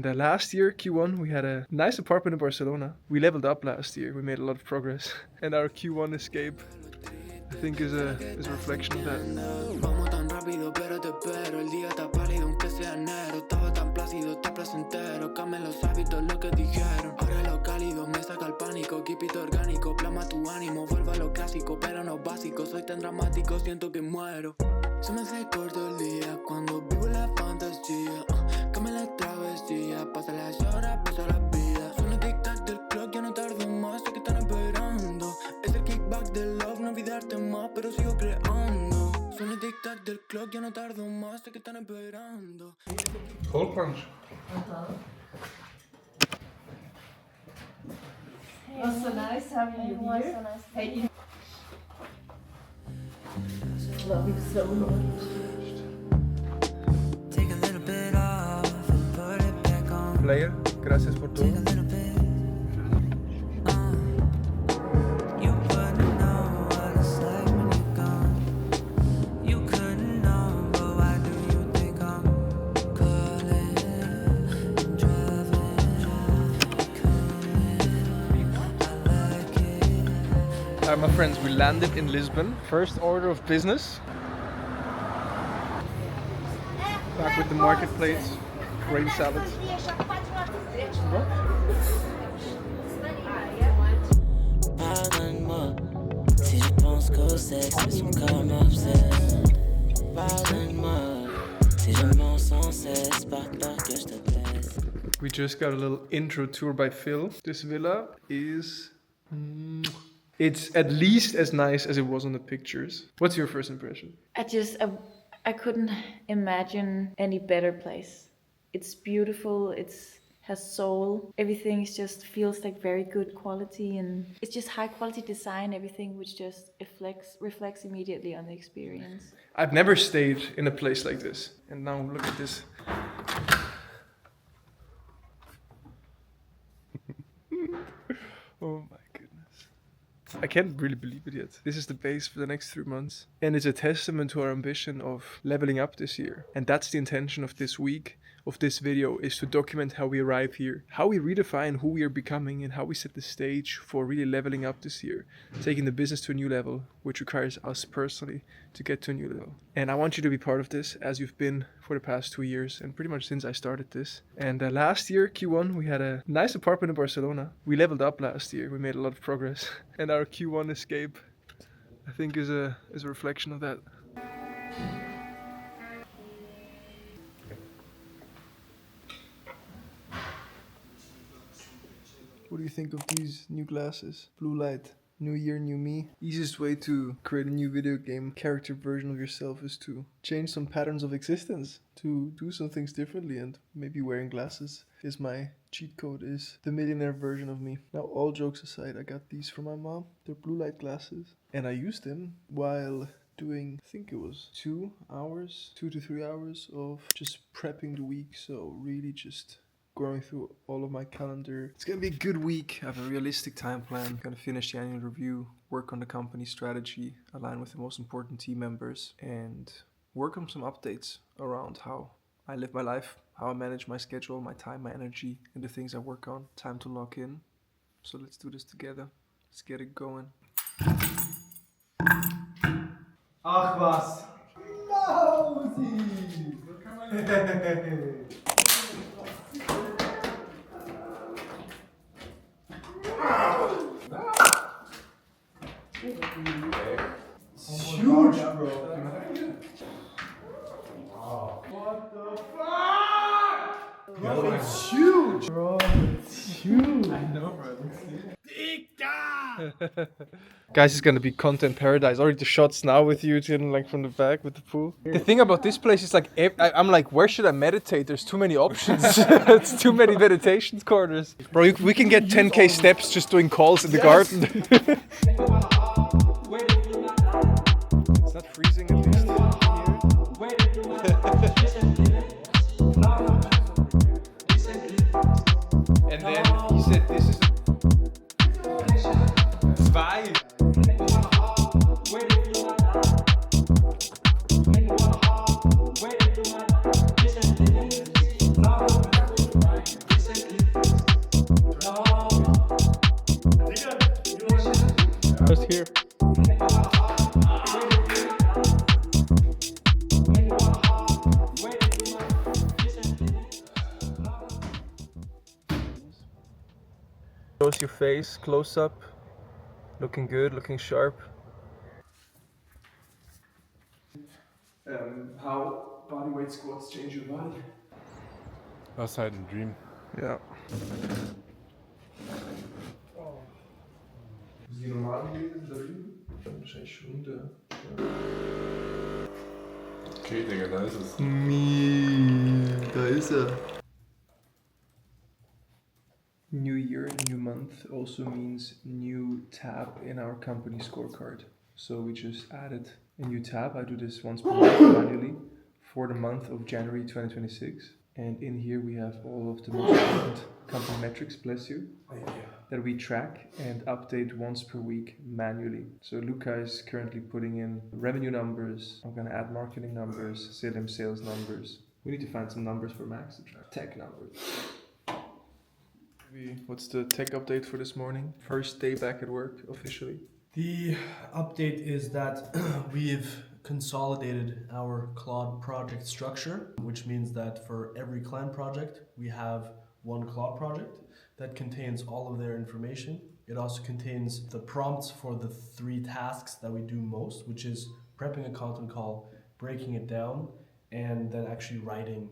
The last year, Q1, we had a nice apartment in Barcelona. We leveled up last year. We made a lot of progress. And our Q1 escape, I think, is a reflection of that. Vamos tan rápido, pero te espero. El día está pálido, aunque sea enero. Estaba tan plácido, está placentero. Cambian los hábitos, lo que dijeron. Ahora lo cálido me saca el pánico. Keep it orgánico, plasma tu ánimo. Vuelvo a lo clásico, pero no básico. Soy tan dramático, siento que muero. Se me hace corto el día cuando vivo la fantasía. Cambia la travesía, pasa las horas, pasa la vida. Suena el tic-tac del clock, ya no tardo más. Sé que están esperando. Es el kickback del love, no olvidarte más, pero sigo creando. Suena el tic-tac del clock, ya no tardo más. Sé que están esperando. Cold punch. It was so nice having you here. So nice. Hey, love you so much. Take a little bit off and put it back on. Player, gracias por todo. You wouldn't know what it's like when you're gone. You couldn't know, but why do you think I'm calling, driving, coming? I like it. Alright, my friends, we landed in Lisbon. First order of business. Back with the marketplace, grain salad. Pardonne-moi si je pense qu'au sexe, mais son corps m'obsède. Pardonne-moi si je mens sans cesse, par peur que je te blesse. We just got a little intro tour by Phil. This villa is... it's at least as nice as it was on the pictures. What's your first impression? I couldn't imagine any better place. It's beautiful, has soul. Everything just feels like very good quality, and it's just high quality design, everything which just reflects immediately on the experience. I've never stayed in a place like this. And now look at this. Oh my goodness. I can't really believe it yet. This is the base for the next 3 months. And it's a testament to our ambition of leveling up this year. And that's the intention of this week, of this video, is to document how we arrive here, how we redefine who we are becoming, and how we set the stage for really leveling up this year, taking the business to a new level, which requires us personally to get to a new level. And I want you to be part of this, as you've been for the past 2 years, and pretty much since I started this. And last year, Q1, we had a nice apartment in Barcelona. We leveled up last year. We made a lot of progress. And our Q1 escape, I think, is a reflection of that. What do you think of these new glasses? Blue light, new year, new me. Easiest way to create a new video game character version of yourself is to change some patterns of existence, to do some things differently, and maybe wearing glasses is my cheat code, is the millionaire version of me. Now, all jokes aside, I got these from my mom. They're blue light glasses, and I used them while doing, I think it was 2 to 3 hours of just prepping the week. So really just going through all of my calendar. It's gonna be a good week. I have a realistic time plan. Gonna finish the annual review, work on the company strategy, align with the most important team members, and work on some updates around how I live my life, how I manage my schedule, my time, my energy, and the things I work on. Time to lock in. So let's do this together. Let's get it going. Ach was! Lausi! It's huge, bro. What the fuck? Bro, it's huge, bro. It's huge. I know, bro. Guys, it's gonna be content paradise. Already the shots now with you, Jin, like from the back with the pool. The thing about this place is like, I'm like, where should I meditate? There's too many options. It's too many meditation corners. Bro, we can get 10k steps just doing calls in the garden. It's not freezing at least here. And then he said, this is zwei. Shows your face, close up. Looking good, looking sharp. How body weight squats change your body? Outside and dream. Ja. Ist die normal gewesen da drüben? Wahrscheinlich schon der. Okay, Digga, da ist es. Da ist er. New year, new month also means new tab in our company scorecard. So we just added a new tab. I do this once per month manually for the month of January 2026. And in here we have all of the most important company metrics, bless you, that we track and update once per week manually. So Luca is currently putting in revenue numbers. I'm gonna add marketing numbers, selim sales numbers. We need to find some numbers for Max to track. Tech numbers. What's the tech update for this morning? First day back at work officially. The update is that we've consolidated our Claude project structure, which means that for every client project, we have one Claude project that contains all of their information. It also contains the prompts for the 3 tasks that we do most, which is prepping a content call, breaking it down, and then actually writing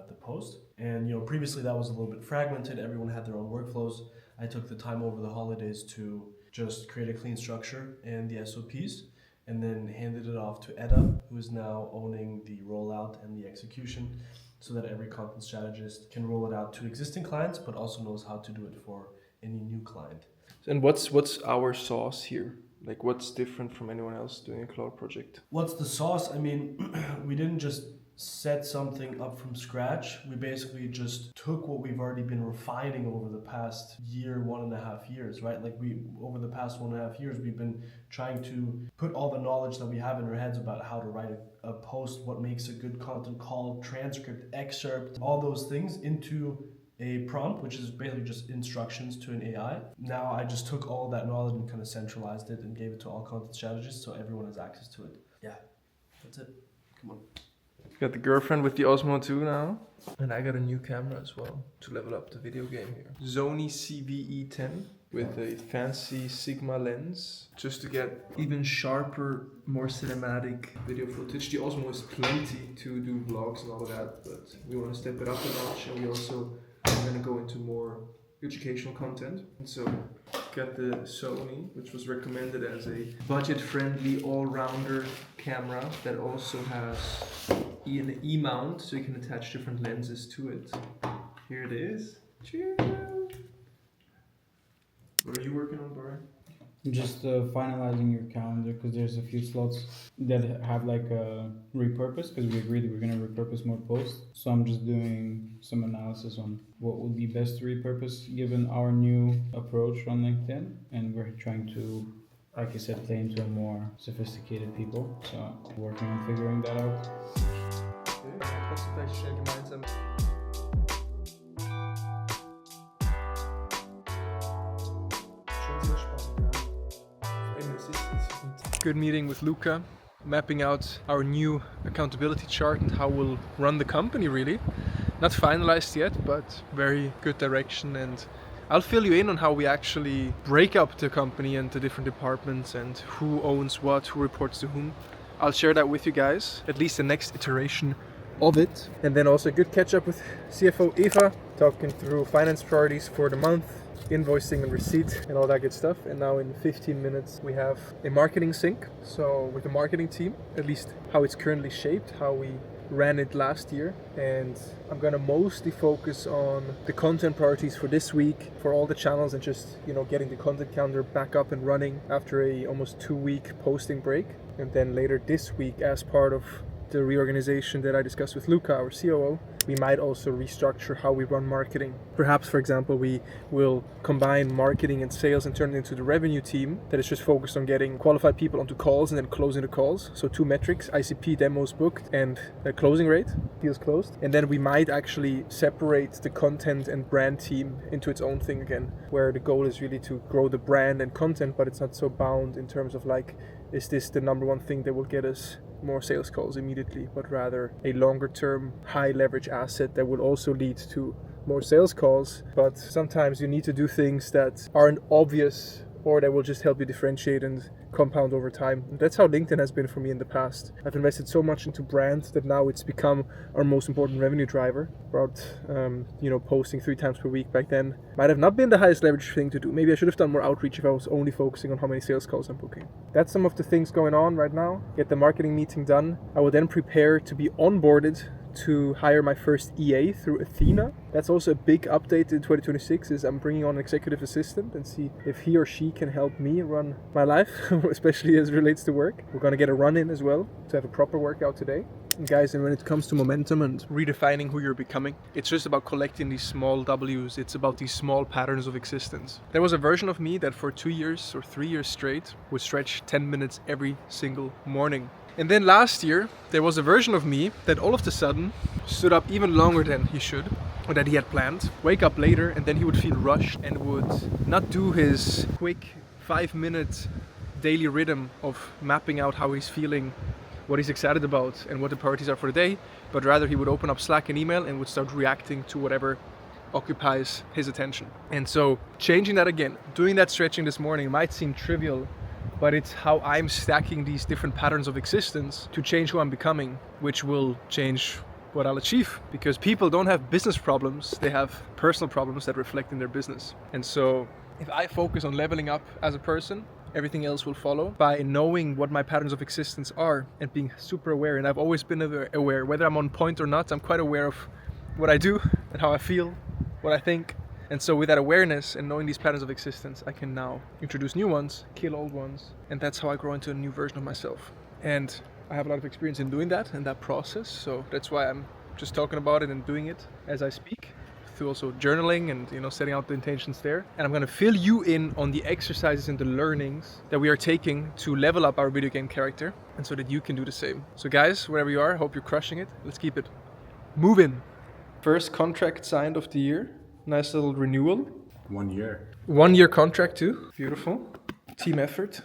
the post. And previously that was a little bit fragmented. Everyone had their own workflows. I took the time over the holidays to just create a clean structure and the SOPs, and then handed it off to Edda, who is now owning the rollout and the execution, so that every content strategist can roll it out to existing clients, but also knows how to do it for any new client. And what's our sauce here? Like, what's different from anyone else doing a cloud project? What's the sauce? I mean, we didn't just set something up from scratch. We basically just took what we've already been refining over the past year, 1.5 years, right? Like over the past 1.5 years, we've been trying to put all the knowledge that we have in our heads about how to write a post, what makes a good content call, transcript, excerpt, all those things into a prompt, which is basically just instructions to an AI. Now I just took all that knowledge and kind of centralized it and gave it to all content strategists so everyone has access to it. Yeah, that's it. Come on. Got the girlfriend with the Osmo 2 now. And I got a new camera as well to level up the video game here. Sony CVE10 with a fancy Sigma lens just to get even sharper, more cinematic video footage. The Osmo is plenty to do vlogs and all of that, but we want to step it up a notch, and we also are going to go into more educational content. And so got the Sony, which was recommended as a budget-friendly all-rounder camera that also has an E-mount, so you can attach different lenses to it. Here it is. Cheers! What are you working on, Bari? Just finalizing your calendar, because there's a few slots that have like a repurpose, because we agreed that we're going to repurpose more posts. So I'm just doing some analysis on what would be best to repurpose given our new approach on LinkedIn, and we're trying to, like I said, play into a more sophisticated people. So working on figuring that out. Okay, trotzdem vielleicht schnell gemeinsam. Good meeting with Luca, mapping out our new accountability chart and how we'll run the company really. Not finalized yet, but very good direction, and I'll fill you in on how we actually break up the company into different departments and who owns what, who reports to whom. I'll share that with you guys, at least the next iteration of it. And then also a good catch up with CFO Eva, talking through finance priorities for the month, invoicing and receipt and all that good stuff. And now in 15 minutes we have a marketing sync. So with the marketing team, at least how it's currently shaped, how we ran it last year. And I'm gonna mostly focus on the content priorities for this week for all the channels, and just, getting the content calendar back up and running after a almost 2-week posting break. And then later this week, as part of the reorganization that I discussed with Luca, our COO, we might also restructure how we run marketing. Perhaps, for example, we will combine marketing and sales and turn it into the revenue team that is just focused on getting qualified people onto calls and then closing the calls. So 2 metrics, ICP, demos booked, and the closing rate, deals closed. And then we might actually separate the content and brand team into its own thing again, where the goal is really to grow the brand and content, but it's not so bound in terms of like, is this the number one thing that will get us more sales calls immediately, but rather a longer term, high leverage asset that will also lead to more sales calls, but sometimes you need to do things that aren't obvious or that will just help you differentiate and compound over time. And that's how LinkedIn has been for me in the past. I've invested so much into brand that now it's become our most important revenue driver. About posting 3 times per week back then might have not been the highest leverage thing to do. Maybe I should have done more outreach if I was only focusing on how many sales calls I'm booking. That's some of the things going on right now. Get the marketing meeting done. I will then prepare to be onboarded to hire my first EA through Athena. That's also a big update in 2026 is I'm bringing on an executive assistant and see if he or she can help me run my life, especially as it relates to work. We're gonna get a run in as well to have a proper workout today. And guys, and when it comes to momentum and redefining who you're becoming, it's just about collecting these small W's. It's about these small patterns of existence. There was a version of me that for 2 years or 3 years straight would stretch 10 minutes every single morning. And then last year, there was a version of me that all of a sudden stood up even longer than he should, or that he had planned, wake up later, and then he would feel rushed and would not do his quick 5-minute daily rhythm of mapping out how he's feeling, what he's excited about, and what the priorities are for the day, but rather he would open up Slack and email and would start reacting to whatever occupies his attention. And so changing that again, doing that stretching this morning might seem trivial, but it's how I'm stacking these different patterns of existence to change who I'm becoming, which will change what I'll achieve. Because people don't have business problems, they have personal problems that reflect in their business. And so if I focus on leveling up as a person, everything else will follow by knowing what my patterns of existence are and being super aware. And I've always been aware, whether I'm on point or not, I'm quite aware of what I do and how I feel, what I think. And so with that awareness and knowing these patterns of existence, I can now introduce new ones, kill old ones, and that's how I grow into a new version of myself. And I have a lot of experience in doing that and that process, so that's why I'm just talking about it and doing it as I speak, through also journaling and setting out the intentions there. And I'm gonna fill you in on the exercises and the learnings that we are taking to level up our video game character, and so that you can do the same. So guys, wherever you are, I hope you're crushing it. Let's keep it moving. First contract signed of the year. Nice little renewal. 1 year. 1 year contract too. Beautiful. Team effort.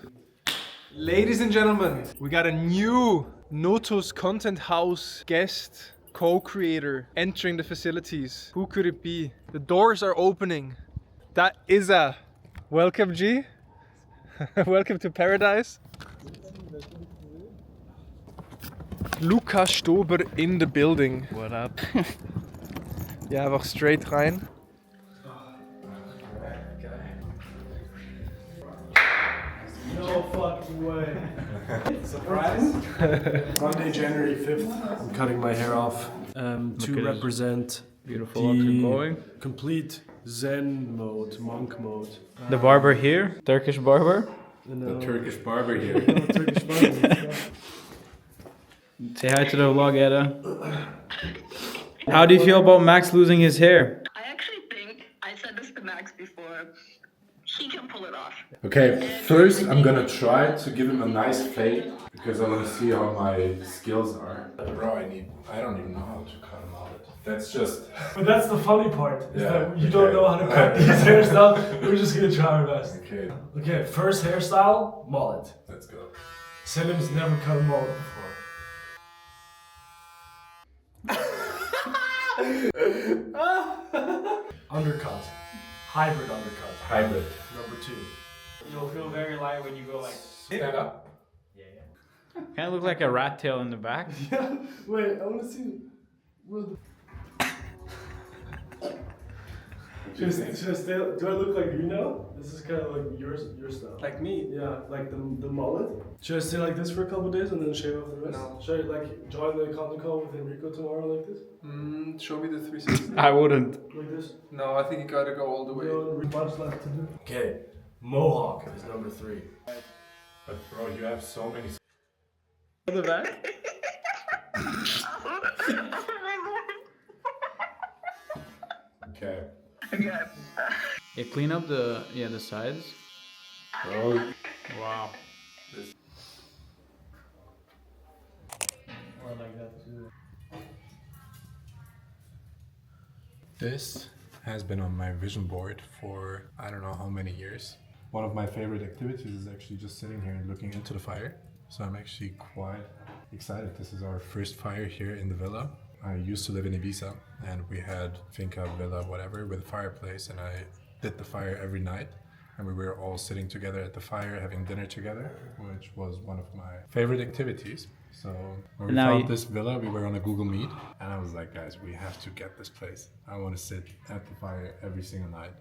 Ladies and gentlemen, we got a new Notus Content House guest co-creator entering the facilities. Who could it be? The doors are opening. That is a welcome, G. Welcome to paradise. Luca Stober in the building. What up? Ja, einfach straight rein. No fucking way. Surprise? Monday, January 5th. I'm cutting my hair off to represent Beautiful the complete Zen mode, monk mode. The barber here, Turkish barber. The Turkish barber here. Turkish barber. Say hi to the vlog, Edda. How do you feel about Max losing his hair? I actually think, I said this to Max before, he can pull it off. Okay, first I'm gonna try to give him a nice fade because I want to see how my skills are. Bro, I don't even know how to cut a mullet. That's just. But that's the funny part, is Yeah, that you don't okay. know how to cut these hairstyles. We're just gonna try our best. Okay, Okay, first hairstyle, mullet. let's go. Selim's never cut a mullet before. Undercut. Hybrid undercut. Hybrid. Number 2. You'll feel very light when you go like. Stand up. Kind of look like a rat tail in the back. Yeah, wait, I wanna see. Do I look like you now? This is kind of like your style. Like me? Yeah, like the mullet. Should I stay like this for a couple days and then shave off the rest? No. Should I like join the content call with Enrico tomorrow like this? Show me the 360. I wouldn't. Like this? No, I think you gotta go all the way. Much left to do. Okay, mohawk is number 3. But bro, you have so many. On the back? Okay. Yeah, clean up the sides. Bro, Wow. I like that too. this has been on my vision board for I don't know how many years. One of my favorite activities is actually just sitting here and looking into the fire. So I'm actually quite excited. This is our first fire here in the villa. I used to live in Ibiza, and we had finca, villa, whatever, with a fireplace, and I lit the fire every night. And we were all sitting together at the fire, having dinner together, which was one of my favorite activities. So when we found this villa, we were on a Google Meet, and I was like, guys, we have to get this place. I want to sit at the fire every single night.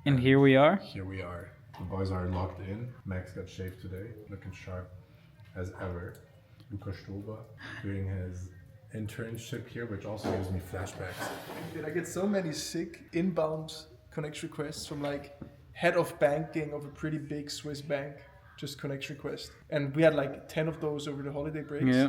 And here we are. Here we are. The boys are locked in. Max got shaved today, looking sharp as ever. Luca doing his internship here, which also gives me flashbacks. Dude, I get so many sick inbound connection requests from like head of banking of a pretty big Swiss bank, just connection request. And we had like 10 of those over the holiday breaks. Yeah.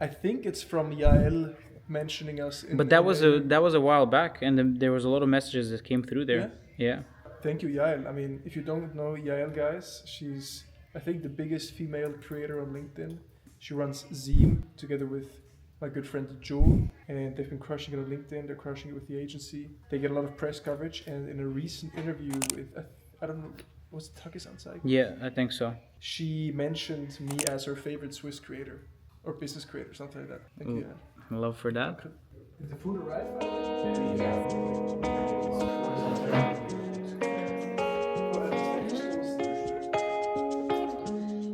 I think it's from yaël mentioning us. But that was a while back, and then there was a lot of messages that came through there. Yeah. Thank you, yaël. I mean, if you don't know yaël, guys, she's, I think, the biggest female creator on LinkedIn. She runs Zim together with my good friend Joe, and they've been crushing it on LinkedIn. They're crushing it with the agency. They get a lot of press coverage, and in a recent interview with, I don't know, was it Tagesanzeiger? Yeah, I think so. She mentioned me as her favorite Swiss creator or business creator, something like that. Thank you. Love for that. Did the food arrive?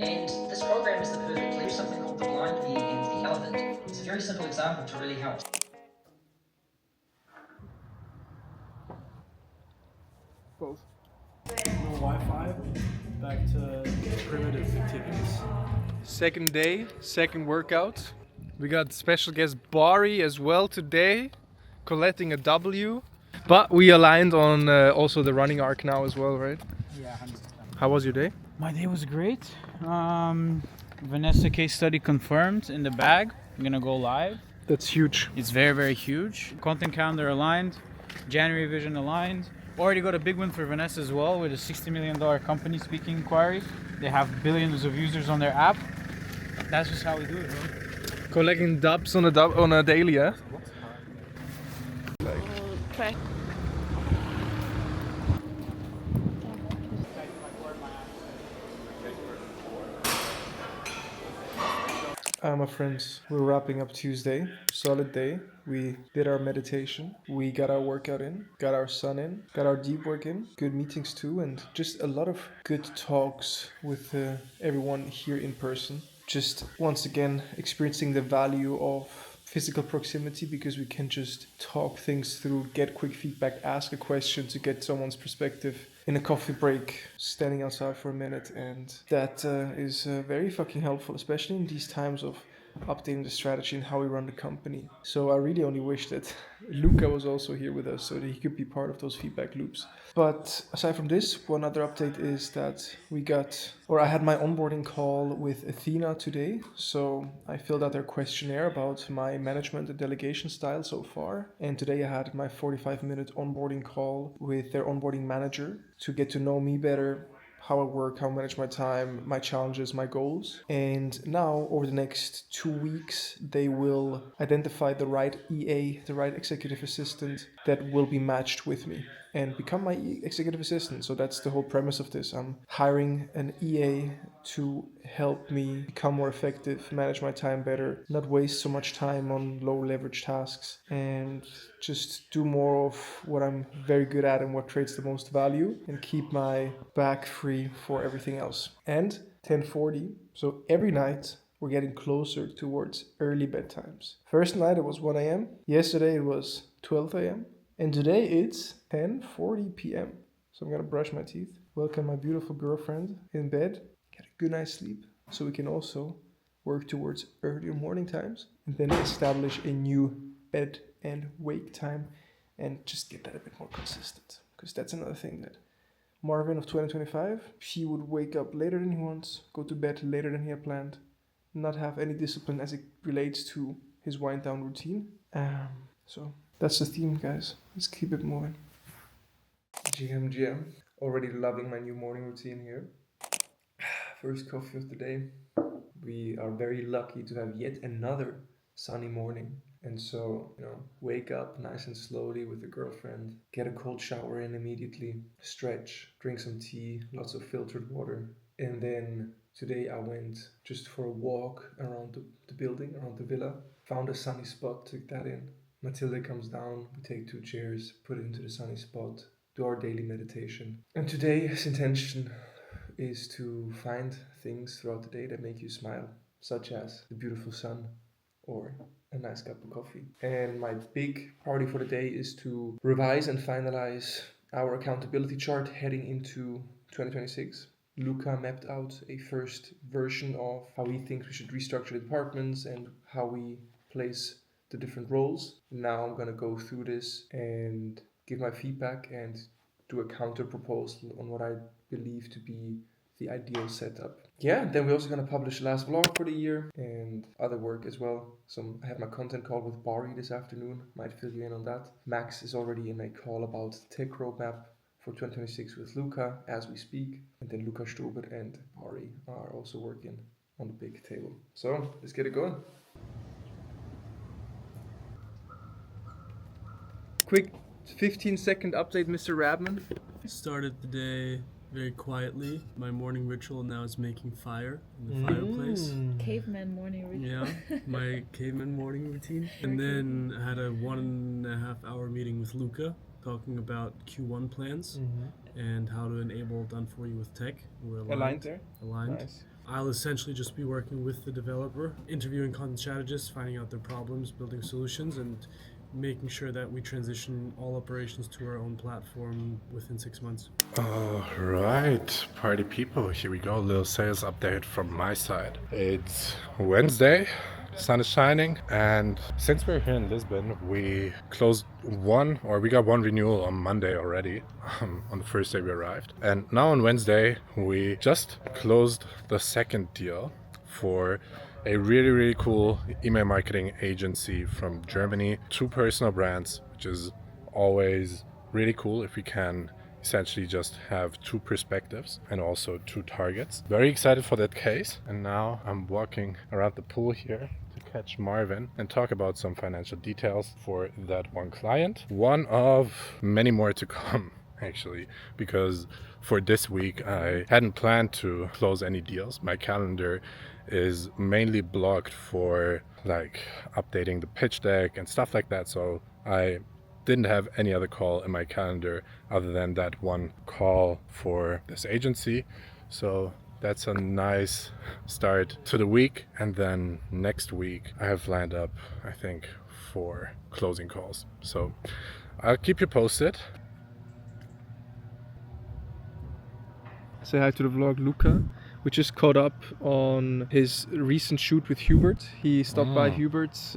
And this program is the perfect place. Something called the blind being and the elephant. It's a very simple example to really help. Both. No Wi-Fi. Back to primitive activities. Second day, second workout. We got special guest Bari as well today, collecting a W. But we aligned on also the running arc now as well, right? Yeah, 100%. How was your day? My day was great. Vanessa case study confirmed in the bag. I'm gonna go live. That's huge. It's very, very huge. Content calendar aligned. January vision aligned. Already got a big win for Vanessa as well with a $60 million company speaking inquiry. They have billions of users on their app. That's just how we do it, bro. Collecting dubs on a daily, yeah? Track. My friends, we're wrapping up Tuesday. Solid day. We did our meditation. We got our workout in, got our sun in, got our deep work in. Good meetings too, and just a lot of good talks with everyone here in person. Just once again experiencing the value of physical proximity, because we can just talk things through, get quick feedback, ask a question to get someone's perspective in a coffee break, standing outside for a minute, and that is very fucking helpful, especially in these times of updating the strategy and how we run the company. So I really only wish that Luca was also here with us so that he could be part of those feedback loops. But aside from this, one other update is that I had my onboarding call with Athena today. So I filled out their questionnaire about my management and delegation style so far. And today I had my 45-minute onboarding call with their onboarding manager to get to know me better, how I work, how I manage my time, my challenges, my goals. And now, over the next 2 weeks, they will identify the right EA, the right executive assistant that will be matched with me and become my executive assistant. So that's the whole premise of this. I'm hiring an EA to help me become more effective, manage my time better, not waste so much time on low leverage tasks, and just do more of what I'm very good at and what creates the most value, and keep my back free for everything else. And 10:40, so every night we're getting closer towards early bedtimes. First night it was 1 a.m. Yesterday it was 12 a.m. And today it's 10:40 p.m. So I'm gonna brush my teeth, welcome my beautiful girlfriend in bed, get a good night's sleep, so we can also work towards earlier morning times, and then establish a new bed and wake time, and just get that a bit more consistent. Because that's another thing that Marvin of 2025, he would wake up later than he wants, go to bed later than he had planned, not have any discipline as it relates to his wind down routine. So that's the theme, guys. Let's keep it moving. GM. Already loving my new morning routine here. First coffee of the day. We are very lucky to have yet another sunny morning. And so, wake up nice and slowly with the girlfriend, get a cold shower in immediately, stretch, drink some tea, lots of filtered water. And then today I went just for a walk around the building, around the villa, found a sunny spot, took that in. Matilda comes down, we take 2 chairs, put it into the sunny spot, do our daily meditation. And today's intention is to find things throughout the day that make you smile, such as the beautiful sun or a nice cup of coffee. And my big priority for the day is to revise and finalize our accountability chart heading into 2026. Luca mapped out a first version of how he thinks we should restructure the departments and how we place the different roles. Now I'm gonna go through this and give my feedback and do a counter proposal on what I believe to be the ideal setup. Yeah, then we're also gonna publish the last vlog for the year and other work as well. I have my content call with Bari this afternoon, might fill you in on that. Max is already in a call about the tech roadmap for 2026 with Luca as we speak. And then Luca Stobert and Bari are also working on the big table. So let's get it going. Quick 15-second update, Mr. Rabman. Started the day very quietly. My morning ritual now is making fire in the fireplace. Caveman morning ritual. Yeah, my caveman morning routine. And then I had a 1.5 hour meeting with Luca talking about Q1 plans and how to enable done for you with tech. We're aligned there. Aligned. Nice. I'll essentially just be working with the developer, interviewing content strategists, finding out their problems, building solutions, and making sure that we transition all operations to our own platform within 6 months. All right, party people, here we go. A little sales update from my side. It's Wednesday, sun is shining, and since we're here in Lisbon, we got one renewal on Monday already, on the first day we arrived. And now on Wednesday, we just closed the second deal for a really, really cool email marketing agency from Germany. 2 personal brands, which is always really cool if we can essentially just have 2 perspectives and also 2 targets. Very excited for that case. And now I'm walking around the pool here to catch Marvin and talk about some financial details for that one client. One of many more to come, actually, because for this week I hadn't planned to close any deals. My calendar is mainly blocked for like updating the pitch deck and stuff like that, so I didn't have any other call in my calendar other than that one call for this agency. So that's a nice start to the week. And then next week I have lined up, I think, 4 closing calls, so I'll keep you posted. Say hi to the vlog, Luca. We just caught up on his recent shoot with Hubert. He stopped by Hubert's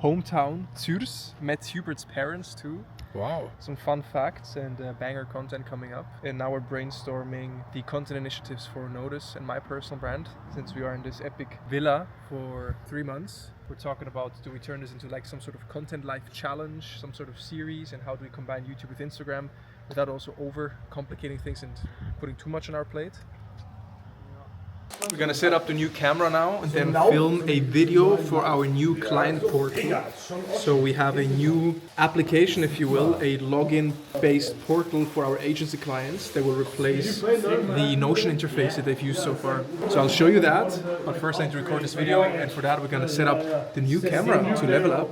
hometown, Zürs, met Hubert's parents too. Wow. Some fun facts and banger content coming up. And now we're brainstorming the content initiatives for Notus and my personal brand. Since we are in this epic villa for 3 months, we're talking about, do we turn this into like some sort of content life challenge, some sort of series, and how do we combine YouTube with Instagram without also over complicating things and putting too much on our plate. We're gonna set up the new camera now and then film a video for our new client portal. So we have a new application, if you will, a login-based portal for our agency clients that will replace the Notion interface that they've used so far. So I'll show you that, but first I need to record this video, and for that we're gonna set up the new camera to level up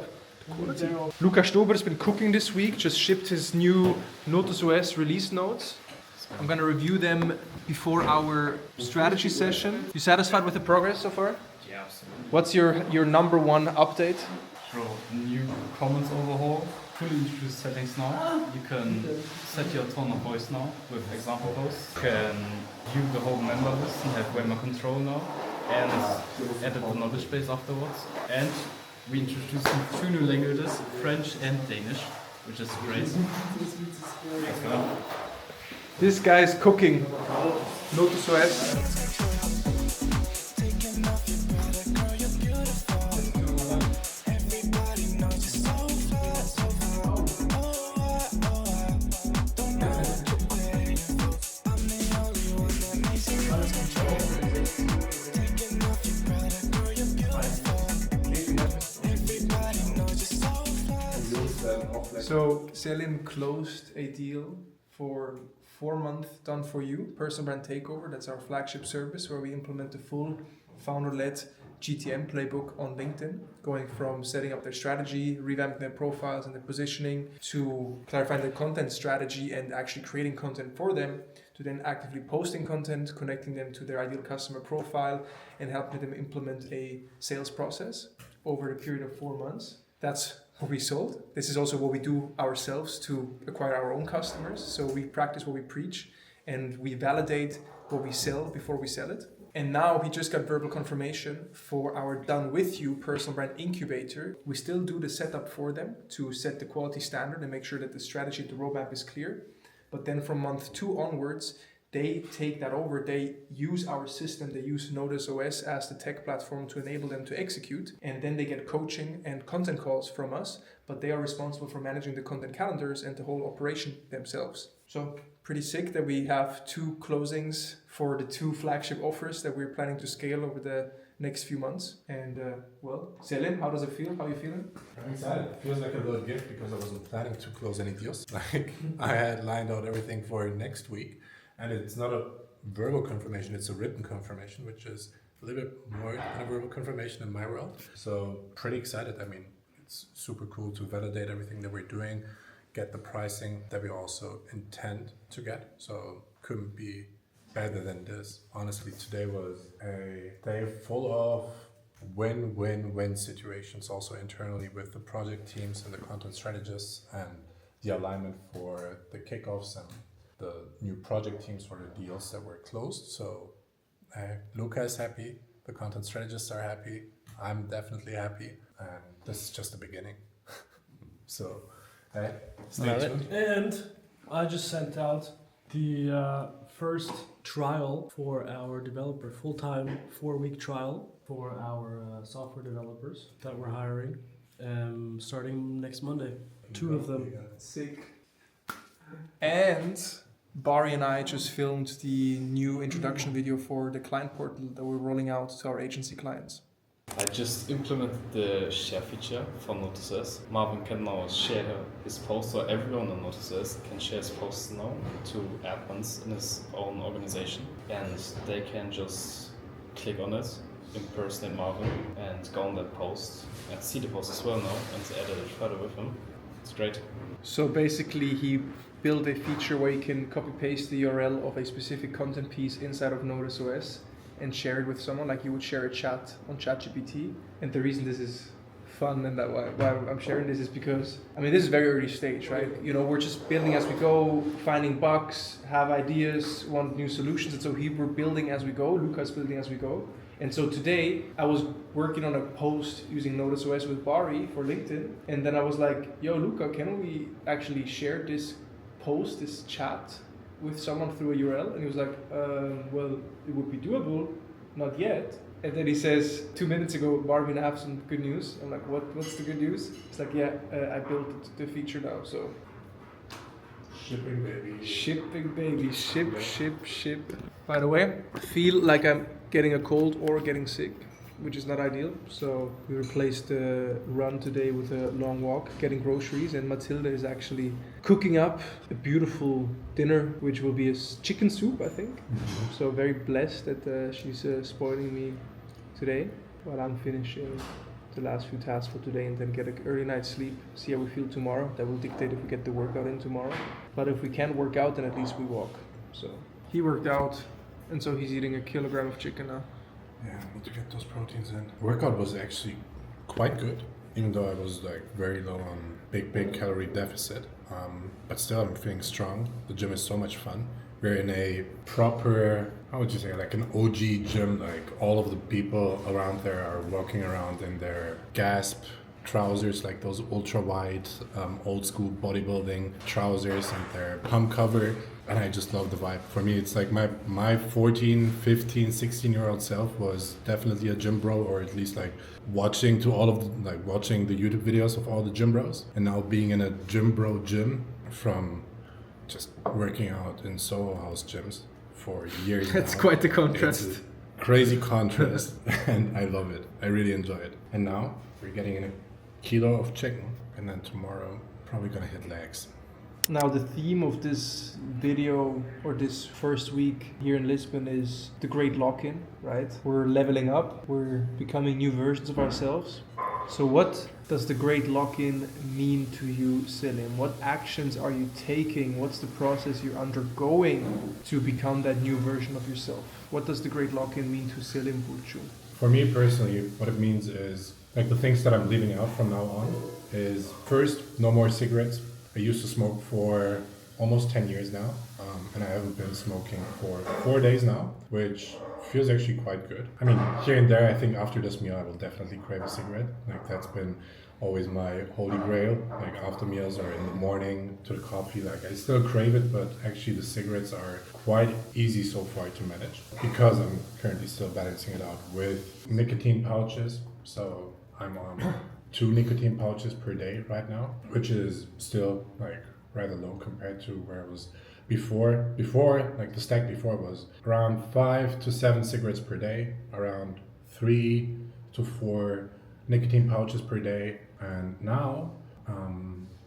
the quality. Luca Stobert has been cooking this week, just shipped his new notusOS release notes. I'm gonna review them before our strategy session. You satisfied with the progress so far? Yeah, absolutely. What's your number one update? So, new comments overhaul, fully introduced settings now. You can set your tone of voice now with example posts. You can view the whole member list and have way more control now. And added the knowledge base afterwards. And we introduced 2 new languages, French and Danish, which is great. Let's go. This guy is cooking. notusOS. So Selim closed a deal for 4-month done for you personal brand takeover. That's our flagship service where we implement the full founder-led GTM playbook on LinkedIn, going from setting up their strategy, revamping their profiles and their positioning, to clarifying their content strategy and actually creating content for them, to then actively posting content, connecting them to their ideal customer profile, and helping them implement a sales process over a period of 4 months. That's what we sold. This is also what we do ourselves to acquire our own customers. So we practice what we preach and we validate what we sell before we sell it. And now we just got verbal confirmation for our Done With You personal brand incubator. We still do the setup for them to set the quality standard and make sure that the strategy, the roadmap is clear. But then from month 2 onwards, they take that over. They use our system. They use notusOS as the tech platform to enable them to execute. And then they get coaching and content calls from us, but they are responsible for managing the content calendars and the whole operation themselves. So pretty sick that we have 2 closings for the 2 flagship offers that we're planning to scale over the next few months. And well, Selim, how does it feel? How are you feeling? I'm excited. It feels like a little gift because I wasn't planning to close any deals. Like I had lined out everything for next week, and it's not a verbal confirmation, it's a written confirmation, which is a little bit more than a verbal confirmation in my world. So pretty excited. I mean, it's super cool to validate everything that we're doing, get the pricing that we also intend to get. So couldn't be better than this. Honestly, today was a day full of win-win-win situations, also internally with the project teams and the content strategists, and the alignment for the kickoffs and the new project teams for the deals that were closed. So Luca is happy, the content strategists are happy, I'm definitely happy, and this is just the beginning. So stay tuned. And I just sent out the first trial for our developer, full-time 4-week trial for our software developers that we're hiring, starting next Monday. 2 of them. Sick. And Bari and I just filmed the new introduction video for the client portal that we're rolling out to our agency clients. I just implemented the share feature for notusOS. Marvin can now share his posts, so everyone on notusOS can share his posts now to admins in his own organization. And they can just click on it, impersonate Marvin, and go on that post and see the post as well now and edit it further with him. It's great. So basically he built a feature where you can copy paste the URL of a specific content piece inside of notusOS and share it with someone, like you would share a chat on ChatGPT. And the reason this is fun and that why I'm sharing this is because, I mean, this is very early stage, right? You know, we're just building as we go, finding bugs, have ideas, want new solutions. And so we're building as we go, Luca's building as we go. And so today I was working on a post using notusOS with Bari for LinkedIn. And then I was like, yo, Luca, can we actually share this post, this chat with someone through a URL? And he was like, well, it would be doable, not yet. And then he says, 2 minutes ago, Marvin, I have some good news. I'm like, what's the good news? It's like, yeah, I built the feature now, so. Shipping baby. Shipping baby, ship. By the way, I feel like I'm getting a cold or getting sick, which is not ideal. So we replaced the run today with a long walk, getting groceries, and Matilda is actually cooking up a beautiful dinner, which will be a chicken soup, I think. Mm-hmm. So very blessed that she's spoiling me today while I'm finishing the last few tasks for today, and then get an early night's sleep, see how we feel tomorrow. That will dictate if we get the workout in tomorrow. But if we can't work out, then at least we walk. So he worked out, and so he's eating 1 kilogram of chicken now. Yeah, I need to get those proteins in. Workout was actually quite good, even though I was like very low on big calorie deficit. But still, I'm feeling strong. The gym is so much fun. We're in a proper, how would you say, like an OG gym. Like all of the people around there are walking around in their gasp trousers, like those ultra wide, old school bodybuilding trousers, and their pump cover. And I just love the vibe. For me, it's like my 14, 15, 16-year-old self was definitely a gym bro, or at least like watching the YouTube videos of all the gym bros. And now being in a gym bro gym from just working out in Soho House gyms for years. That's now. Quite the contrast. It's a crazy contrast, and I love it. I really enjoy it. And now we're getting in 1 kilo of chicken, and then tomorrow probably gonna hit legs. Now the theme of this video or this first week here in Lisbon is the great lock-in, right? We're leveling up, we're becoming new versions of ourselves. So what does the great lock-in mean to you, Selim? What actions are you taking? What's the process you're undergoing to become that new version of yourself? What does the great lock-in mean to Selim Burcu? For me personally, what it means is, like, the things that I'm leaving out from now on is, first, no more cigarettes. I used to smoke for almost 10 years now, and I haven't been smoking for 4 days now, which feels actually quite good. I mean, here and there, I think after this meal, I will definitely crave a cigarette. Like, that's been always my holy grail, like after meals or in the morning to the coffee. Like, I still crave it, but actually the cigarettes are quite easy so far to manage because I'm currently still balancing it out with nicotine pouches. So I'm on 2 nicotine pouches per day right now, which is still like rather low compared to where it was before. Before, like the stack before was around 5 to 7 cigarettes per day, around 3 to 4 nicotine pouches per day, and now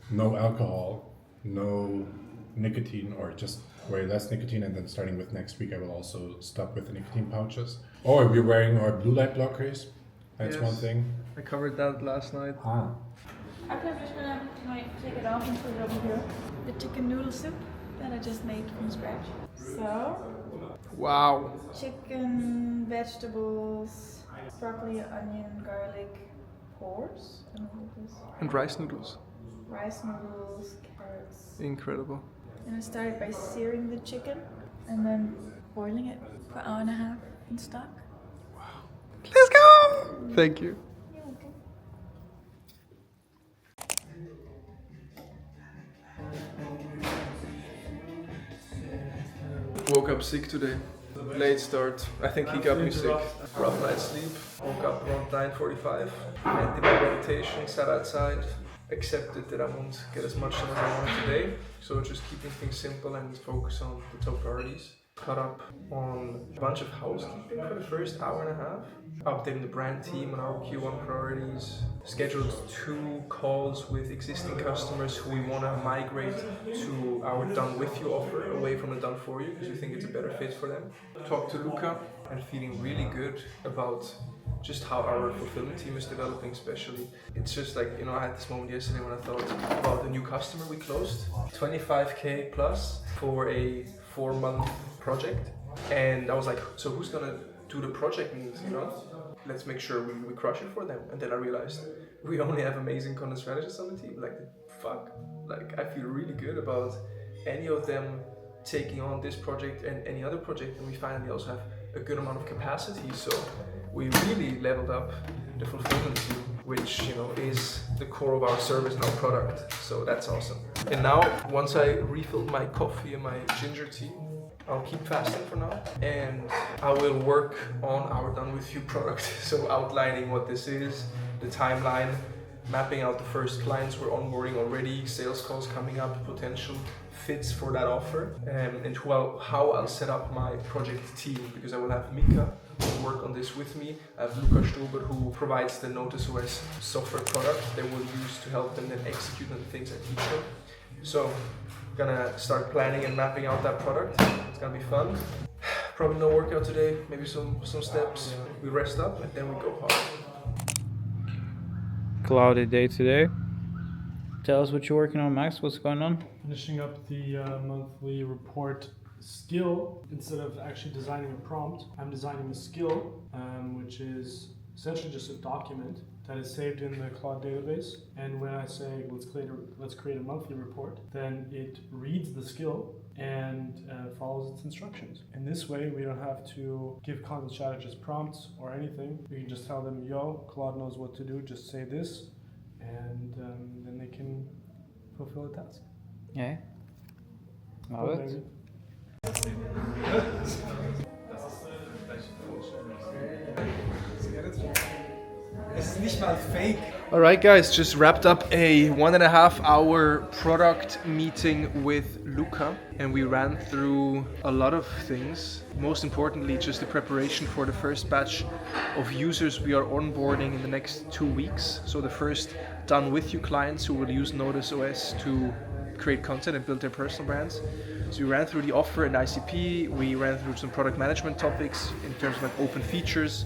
no alcohol, no nicotine, or just way less nicotine, and then starting with next week I will also stop with the nicotine pouches. Or we're wearing our blue light blockers. That's one thing. I covered that last night. Okay, I'm just gonna take it off and put it over here. The chicken noodle soup that I just made from scratch. So, Wow. chicken, vegetables, broccoli, onion, garlic, ports, I don't know what this is. And rice noodles. Rice noodles, carrots. Incredible. And I started by searing the chicken and then boiling it for an hour and a half in stock. Let's go! Thank you. You're welcome. Woke up sick today. Late start. I think he got me sick. Rough night's sleep. Woke up around 9:45. And did my meditation, sat outside. Accepted that I won't get as much done as I wanted today. So just keeping things simple and focus on the top priorities. Caught up on a bunch of housekeeping for the first hour and a half. Updating the brand team on our Q1 priorities. Scheduled 2 calls with existing customers who we want to migrate to our done with you offer away from the done for you because we think it's a better fit for them. Talked to Luca and feeling really good about just how our fulfillment team is developing, especially. It's just like, you know, I had this moment yesterday when I thought about the new customer we closed. 25K plus for a 4-month project. And I was like, so who's gonna do the project needs, you know? Let's make sure we crush it for them. And then I realized we only have amazing content strategists on the team. Like, fuck. Like, I feel really good about any of them taking on this project and any other project. And we finally also have a good amount of capacity. So we really leveled up the fulfillment team, which, you know, is the core of our service and our product. So that's awesome. And now, once I refilled my coffee and my ginger tea, I'll keep fasting for now, and I will work on our Done With You product. So outlining what this is, the timeline, mapping out the first clients we're onboarding already, sales calls coming up, potential fits for that offer, and how I'll set up my project team, because I will have Mika who work on this with me. I have Luca who provides the notusOS software product they will use to help them then execute on the things I teach them. So gonna start planning and mapping out that product. It's gonna be fun. Probably no workout today, maybe some steps. We rest up and then we go hard. Cloudy day today. Tell us what you're working on, Max. What's going on? Finishing up the monthly report skill. Instead of actually designing a prompt, I'm designing a skill, which is essentially just a document that is saved in the Claude database. And when I say let's create a monthly report, then it reads the skill and follows its instructions. In this way, we don't have to give content strategists prompts or anything. We can just tell them, yo, Claude knows what to do, just say this, and then they can fulfill a task. Yeah. Love it. Alright guys, just wrapped up a 1.5 hour product meeting with Luca, and we ran through a lot of things. Most importantly, just the preparation for the first batch of users we are onboarding in the next 2 weeks. So the first done with you clients who will use notusOS to create content and build their personal brands. So we ran through the offer and ICP, we ran through some product management topics in terms of like open features,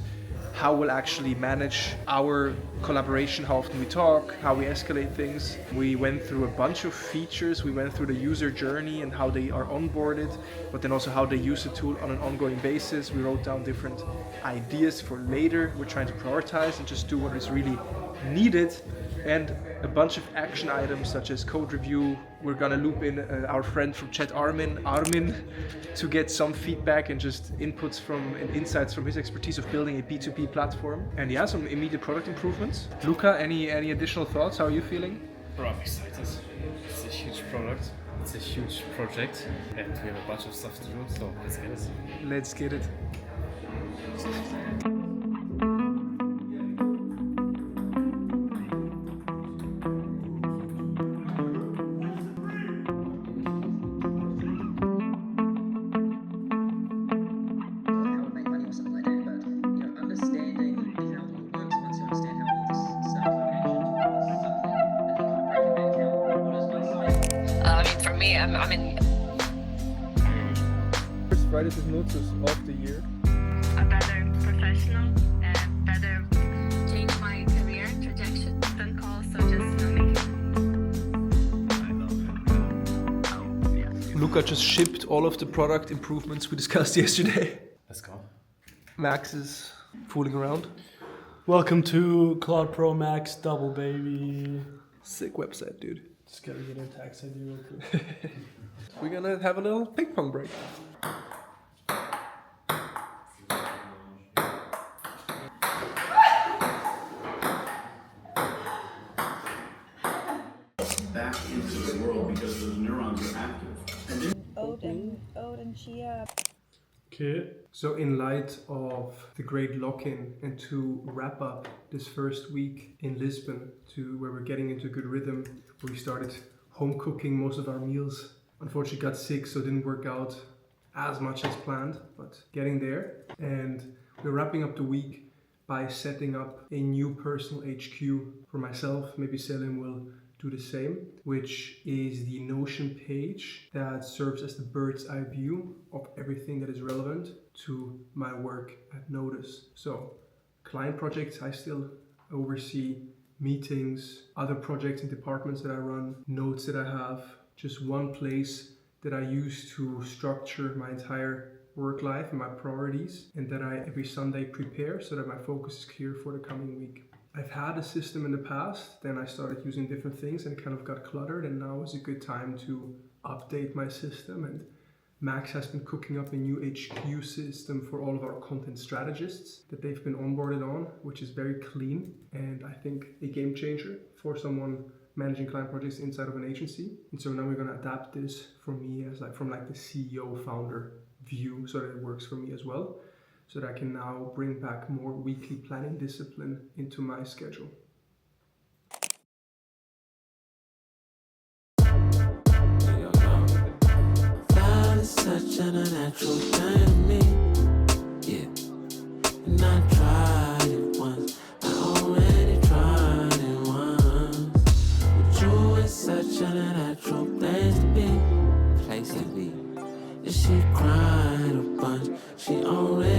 how we'll actually manage our collaboration, how often we talk, how we escalate things. We went through a bunch of features. We went through the user journey and how they are onboarded, but then also how they use the tool on an ongoing basis. We wrote down different ideas for later. We're trying to prioritize and just do what is really needed, and a bunch of action items such as code review. We're gonna loop in our friend from chat, Armin, to get some feedback and just inputs from and insights from his expertise of building a B2B platform. And yeah, some immediate product improvements. Luca, any additional thoughts? How are you feeling? Bro, I'm excited. It's a huge product. It's a huge project, and we have a bunch of stuff to do, so let's get it. Let's get it. I'm in First Fridays with Notus of the year. a better professional and better change my career trajectory than calls, so just Luca just shipped all of the product improvements we discussed yesterday. Let's go. Max is fooling around. Welcome to Claude Pro Max Double, baby. Sick website, dude. Just gotta get our tax ID real quick. We're gonna have a little ping pong break. Back into the world because those neurons are active. Oat and chia. Okay. So in light of the great lock-in and to wrap up this first week in Lisbon to where we're getting into a good rhythm, we started home cooking most of our meals. Unfortunately got sick, so it didn't work out as much as planned, but getting there. And we're wrapping up the week by setting up a new personal HQ for myself. Maybe Selim will do the same, which is the Notion page that serves as the bird's eye view of everything that is relevant to my work at Notus. So client projects I still oversee, meetings, other projects and departments that I run, notes that I have, just one place that I use to structure my entire work life and my priorities, and that I every Sunday prepare so that my focus is clear for the coming week. I've had a system in the past, then I started using different things and it kind of got cluttered, and now is a good time to update my system. And Max has been cooking up a new HQ system for all of our content strategists that they've been onboarded on, which is very clean and I think a game changer for someone managing client projects inside of an agency. And so now we're going to adapt this for me as from the CEO founder view so that it works for me as well, so that I can now bring back more weekly planning discipline into my schedule. That is such an unnatural thing to me, yeah. And I tried it once, I already tried it once. But you is such an unnatural place to be, place to be. Yeah, she cried a bunch, she already